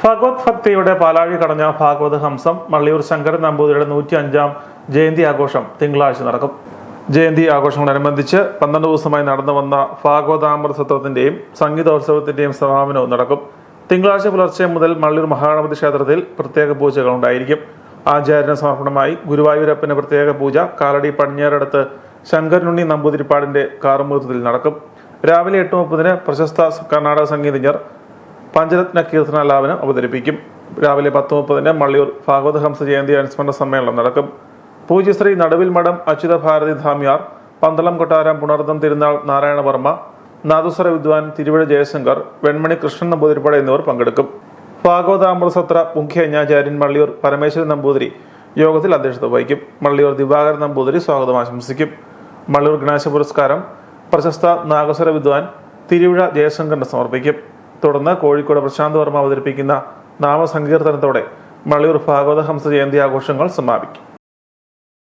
ഭഗവത് ഭക്തിയുടെ പാലാഴി കടഞ്ഞ ഭാഗവത ഹംസം മള്ളിയൂർ ശങ്കരൻ നമ്പൂതിരിയുടെ 105ാം ജയന്തി ആഘോഷം തിങ്കളാഴ്ച നടക്കും. ജയന്തി ആഘോഷങ്ങളോടനുബന്ധിച്ച് 12 ദിവസമായി നടന്നു വന്ന ഭാഗവതാമൃത സത്രത്തിന്റെയും സംഗീതോത്സവത്തിന്റെയും സമാപനവും നടക്കും. തിങ്കളാഴ്ച പുലർച്ചെ മുതൽ മള്ളിയൂർ മഹാഗണപതി ക്ഷേത്രത്തിൽ പ്രത്യേക പൂജകൾ ഉണ്ടായിരിക്കും. ആചാര്യന് സമർപ്പണമായി ഗുരുവായൂരപ്പന് പ്രത്യേക പൂജ കാലടി പടിഞ്ഞാറടത്ത് ശങ്കരനുണ്ണി നമ്പൂതിരിപ്പാടിന്റെ കാർമുഹൂർത്തത്തിൽ നടക്കും. രാവിലെ 8:30 പ്രശസ്ത കർണാടക സംഗീതജ്ഞർ പഞ്ചരത്ന കീർത്തനാലാപനം അവതരിപ്പിക്കും. രാവിലെ 10:30 മള്ളിയൂർ ഭാഗവത ഹംസ ജയന്തി അനുസ്മരണ സമ്മേളനം നടക്കും. പൂജ്യശ്രീ നടുവിൽ മഠം അച്യുത ഭാരതി ധാമ്യാർ, പന്തളം കൊട്ടാരം പുണർദം തിരുനാൾ നാരായണവർമ്മ, നാദസ്വര വിദ്വാൻ തിരുവഴ ജയശങ്കർ, വെൺമണി കൃഷ്ണൻ നമ്പൂതിരിപ്പാട് എന്നിവർ പങ്കെടുക്കും. ഭാഗവതാമൃത സത്ര മുഖ്യ യജ്ഞാചാര്യൻ മള്ളിയൂർ പരമേശ്വരൻ നമ്പൂതിരി യോഗത്തിൽ അധ്യക്ഷത വഹിക്കും. മള്ളിയൂർ ദിവാകരൻ നമ്പൂതിരി സ്വാഗതം ആശംസിക്കും. മള്ളിയൂർ ഗണേശ പുരസ്കാരം പ്രശസ്ത നാഗസ്വര വിദ്വാൻ തിരുവഴ ജയശങ്കറിന് സമർപ്പിക്കും. തുടർന്ന് കോഴിക്കോട് പ്രശാന്ത് വർമ്മ അവതരിപ്പിക്കുന്ന നാമസങ്കീർത്തനത്തോടെ മള്ളിയൂർ ഭാഗവത ഹംസ ജയന്തി ആഘോഷങ്ങൾ സമാപിക്കും.